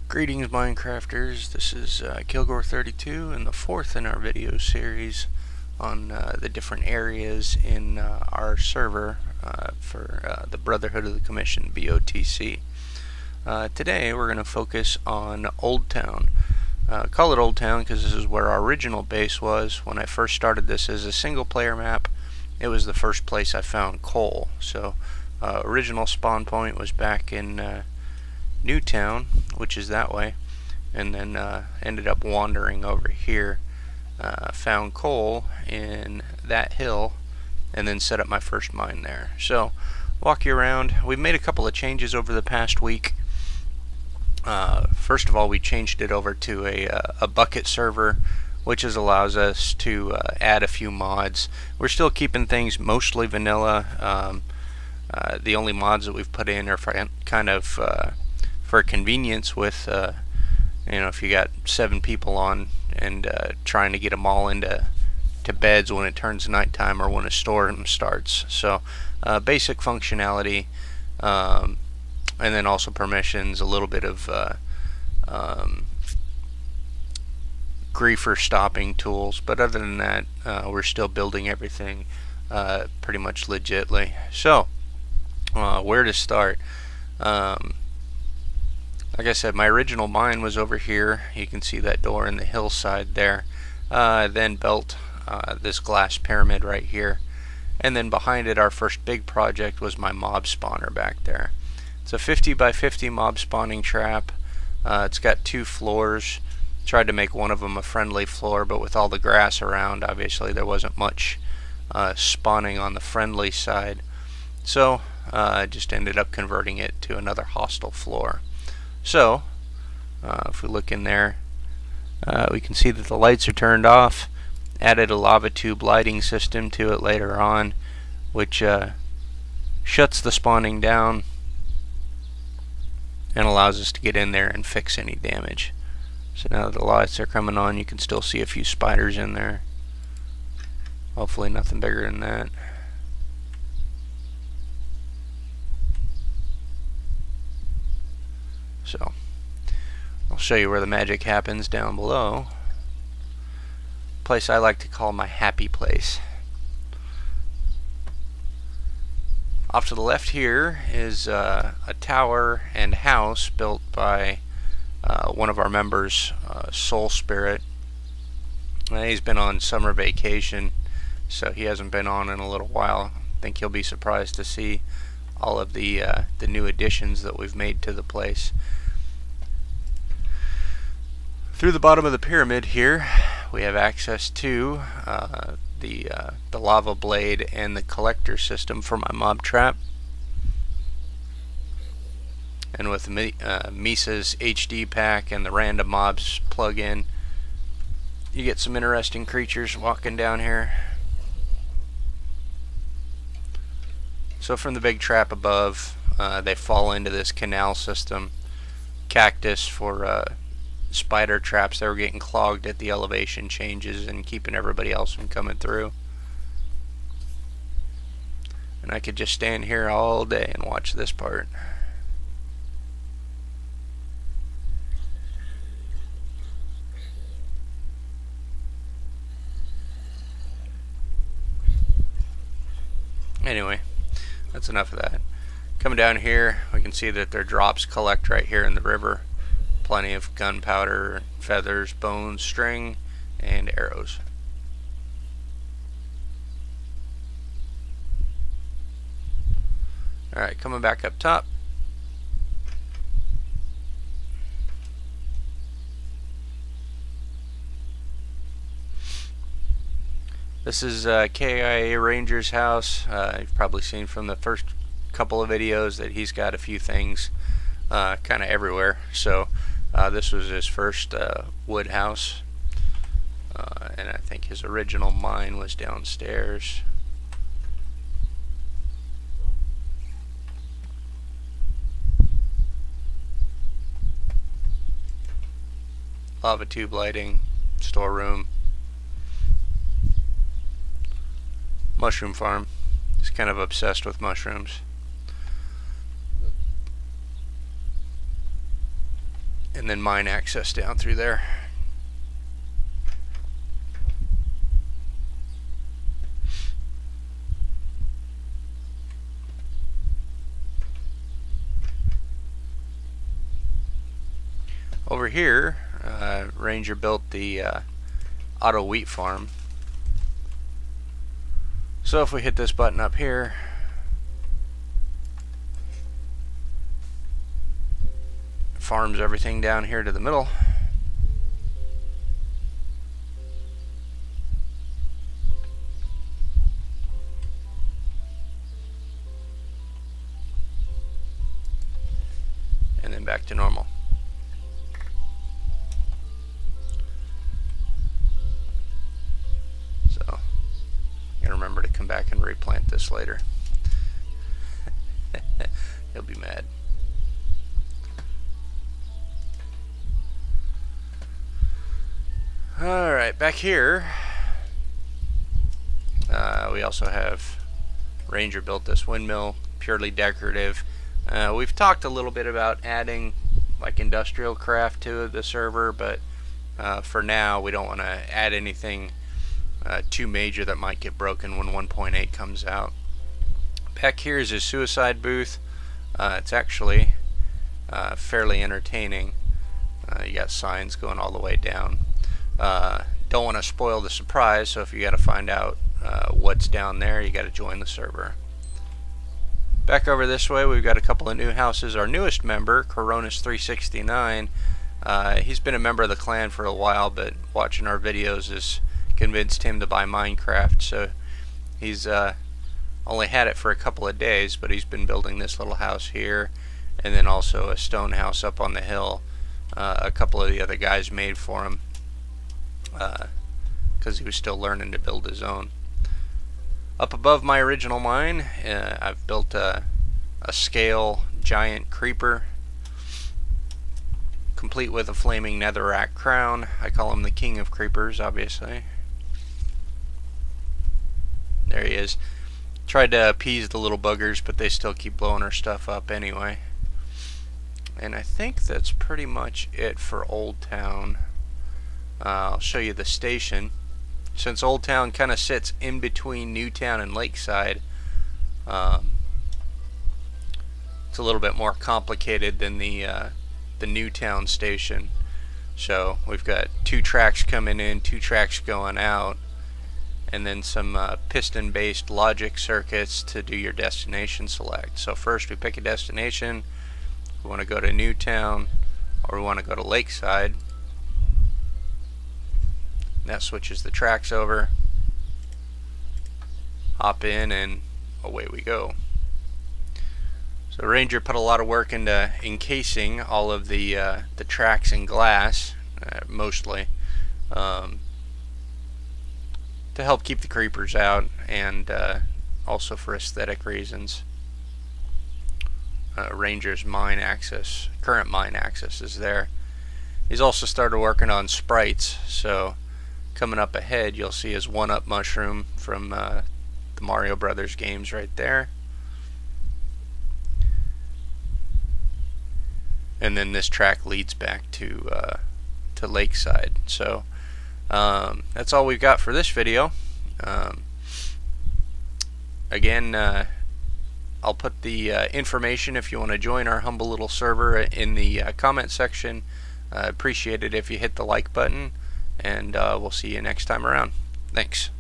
Greetings Minecrafters, this is Kilgore32 and the fourth in our video series on the different areas in our server for the Brotherhood of the Commission, BoTC. Today we're going to focus on Old Town. Call it Old Town because this is where our original base was. When I first started this as a single player map, it was the first place I found coal. So original spawn point was back in Newtown, which is that way, and then ended up wandering over here, found coal in that hill, and then set up my first mine there. So walk you around. We've made a couple of changes over the past week. First of all, we changed it over to a Bukkit server, which allows us to add a few mods. We're still keeping things mostly vanilla. The only mods that we've put in are for kind of for convenience with, if you got 7 people on and trying to get them all into beds when it turns nighttime or when a storm starts. So basic functionality, and then also permissions, a little bit of griefer stopping tools, but other than that, we're still building everything pretty much legitly. So where to start? Like I said, my original mine was over here. You can see that door in the hillside there. Then built this glass pyramid right here. And then behind it, our first big project was my mob spawner back there. It's a 50 by 50 mob spawning trap. It's got 2 floors. Tried to make one of them a friendly floor, but with all the grass around, obviously there wasn't much spawning on the friendly side. So I just ended up converting it to another hostile floor. So, if we look in there, we can see that the lights are turned off. Added a lava tube lighting system to it later on, which shuts the spawning down and allows us to get in there and fix any damage. So now that the lights are coming on, you can still see a few spiders in there. Hopefully nothing bigger than that. So, I'll show you where the magic happens down below. Place I like to call my happy place. Off to the left here is a tower and house built by one of our members, Soul Spirit. He's been on summer vacation, so he hasn't been on in a little while. I think he'll be surprised to see all of the new additions that we've made to the place. Through the bottom of the pyramid here, we have access to the lava blade and the collector system for my mob trap. And with Misa's HD pack and the Randomobs plug-in, you get some interesting creatures walking down here. So from the big trap above, they fall into this canal system. Cactus for spider traps. They were getting clogged at the elevation changes and keeping everybody else from coming through. And I could just stand here all day and watch this part. Anyway, that's enough of that. Coming down here, we can see that their drops collect right here in the river. Plenty of gunpowder, feathers, bones, string, and arrows. Alright, coming back up top. This is KIA Ranger's house. You've probably seen from the first couple of videos that he's got a few things kind of everywhere. So this was his first wood house, and I think his original mine was downstairs. Lava tube lighting, storeroom, mushroom farm. He's kind of obsessed with mushrooms. and then mine access down through there. Over here, Ranger built the auto wheat farm. So if we hit this button up here, it farms everything down here to the middle. And then back to normal. Remember to come back and replant this later. He'll be mad. Alright, back here we also have Ranger built this windmill, purely decorative. We've talked a little bit about adding like industrial craft to the server, but for now we don't want to add anything too major that might get broken when 1.8 comes out. Back here is his suicide booth. It's actually fairly entertaining. You got signs going all the way down. Don't want to spoil the surprise, so if you got to find out what's down there, you got to join the server. Back over this way, we've got a couple of new houses. Our newest member, Coronis369, he's been a member of the clan for a while, but watching our videos has convinced him to buy Minecraft, so he's only had it for a couple of days, but he's been building this little house here, and then also a stone house up on the hill. A couple of the other guys made for him because he was still learning to build his own. Up above my original mine, I've built a scale giant creeper, complete with a flaming netherrack crown. I call him the king of creepers, obviously. There he is. Tried to appease the little buggers, but they still keep blowing our stuff up anyway. And I think that's pretty much it for Old Town. I'll show you the station. Since Old Town kind of sits in between Newtown and Lakeside, it's a little bit more complicated than the Newtown station. So we've got 2 tracks coming in, 2 tracks going out, and then some piston-based logic circuits to do your destination select. So first we pick a destination. We want to go to Newtown, or we want to go to Lakeside. That switches the tracks over. Hop in, and away we go. So Ranger put a lot of work into encasing all of the tracks in glass, mostly, to help keep the creepers out, and also for aesthetic reasons. Ranger's mine access, current mine access, is there. He's also started working on sprites, so coming up ahead you'll see his 1-up mushroom from the Mario Brothers games right there. And then this track leads back to Lakeside. So that's all we've got for this video. Again, I'll put the information if you want to join our humble little server in the comment section. Appreciate it if you hit the like button, and we'll see you next time around. Thanks.